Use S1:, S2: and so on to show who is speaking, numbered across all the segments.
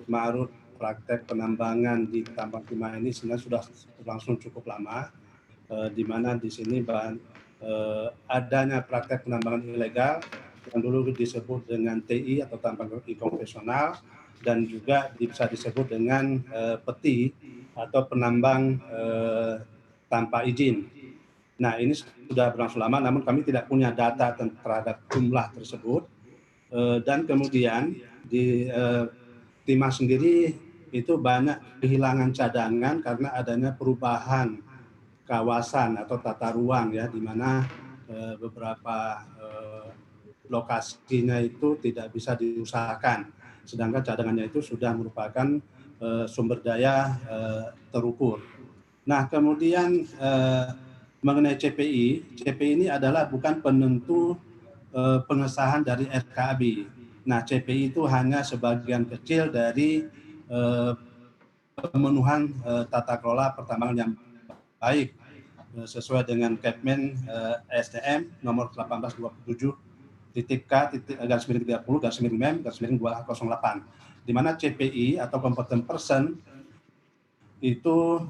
S1: carut-marut praktek penambangan di tambang timah ini sebenarnya sudah berlangsung cukup lama, di mana di sini adanya praktek penambangan ilegal yang dulu disebut dengan TI atau tambang konvensional dan juga bisa disebut dengan peti atau penambang tanpa izin. Nah, ini sudah berlangsung lama, namun kami tidak punya data terhadap jumlah tersebut. Dan kemudian di timah sendiri itu banyak kehilangan cadangan karena adanya perubahan kawasan atau tata ruang ya, di mana beberapa lokasinya itu tidak bisa diusahakan, sedangkan cadangannya itu sudah merupakan sumber daya terukur. Nah, kemudian mengenai CPI, CPI ini adalah bukan penentu pengesahan dari RKAB. Nah, CPI itu hanya sebagian kecil dari pemenuhan tata kelola pertambangan yang baik sesuai dengan Kepmen SDM nomor 1827 titik K garis miring 30 garis miring MEM garis miring 208, di mana CPI atau competent person itu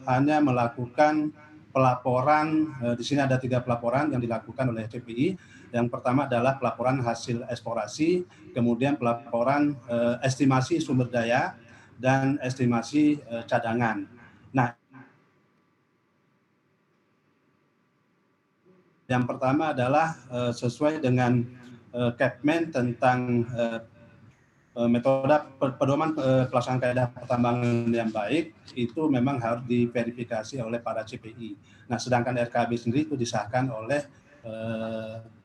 S1: hanya melakukan pelaporan. Di sini ada 3 pelaporan yang dilakukan oleh CPI. Yang pertama adalah pelaporan hasil eksplorasi, kemudian pelaporan estimasi sumber daya, dan estimasi cadangan. Nah, yang pertama adalah sesuai dengan Kepmen tentang metode pedoman pelaksanaan kaedah pertambangan yang baik, itu memang harus diverifikasi oleh para CPI. Nah, sedangkan RKAB sendiri itu disahkan oleh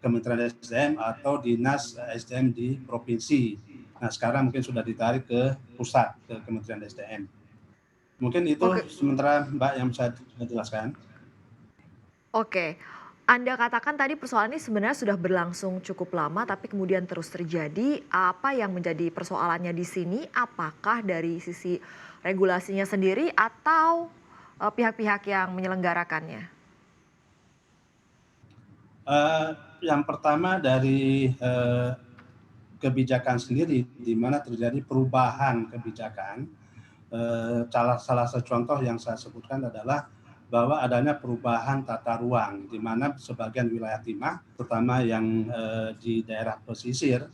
S1: Kementerian SDM atau Dinas SDM di provinsi. Nah, sekarang mungkin sudah ditarik ke pusat, ke Kementerian SDM. Mungkin itu
S2: Oke,
S1: sementara Mbak yang saya jelaskan.
S2: oke. Anda katakan tadi persoalan ini sebenarnya sudah berlangsung cukup lama, tapi kemudian terus terjadi. Apa yang menjadi persoalannya di sini? Apakah dari sisi regulasinya sendiri atau pihak-pihak yang menyelenggarakannya?
S1: Yang pertama dari kebijakan sendiri, di mana terjadi perubahan kebijakan. Salah satu contoh yang saya sebutkan adalah bahwa adanya perubahan tata ruang, di mana sebagian wilayah timah, terutama yang di daerah pesisir,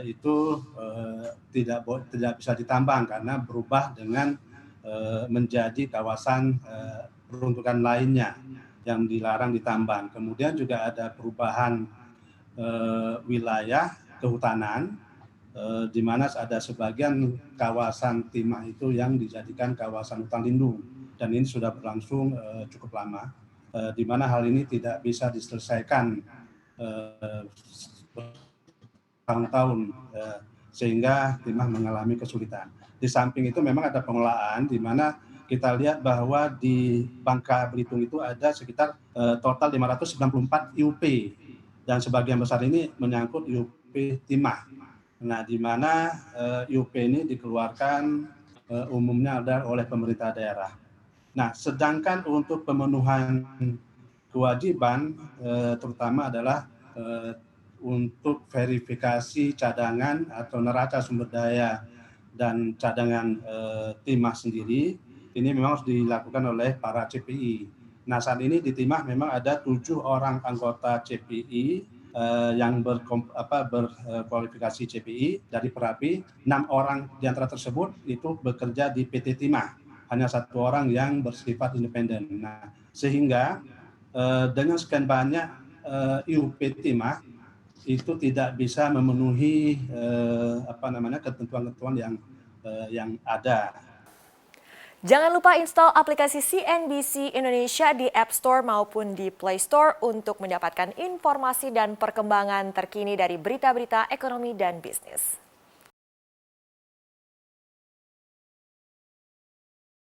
S1: itu tidak bisa ditambang karena berubah dengan menjadi kawasan peruntukan lainnya yang dilarang ditambang. Kemudian juga ada perubahan wilayah kehutanan, di mana ada sebagian kawasan timah itu yang dijadikan kawasan hutan lindung, dan ini sudah berlangsung cukup lama, di mana hal ini tidak bisa diselesaikan bertahun-tahun, sehingga timah mengalami kesulitan. Di samping itu memang ada pengelolaan, di mana kita lihat bahwa di Bangka Belitung itu ada sekitar total 594 IUP, dan sebagian besar ini menyangkut IUP timah. Nah, di mana IUP ini dikeluarkan umumnya adalah oleh pemerintah daerah. Nah, sedangkan untuk pemenuhan kewajiban terutama adalah untuk verifikasi cadangan atau neraca sumber daya dan cadangan timah sendiri, ini memang harus dilakukan oleh para CPI. Nah, saat ini di timah memang ada 7 orang anggota CPI yang berkualifikasi CPI dari Perapi. 6 orang di antara tersebut itu bekerja di PT Timah, hanya 1 orang yang bersifat independen. Nah, sehingga dengan sekian banyak IUP Timah itu tidak bisa memenuhi ketentuan-ketentuan yang ada.
S3: Jangan lupa install aplikasi CNBC Indonesia di App Store maupun di Play Store untuk mendapatkan informasi dan perkembangan terkini dari berita-berita ekonomi dan bisnis.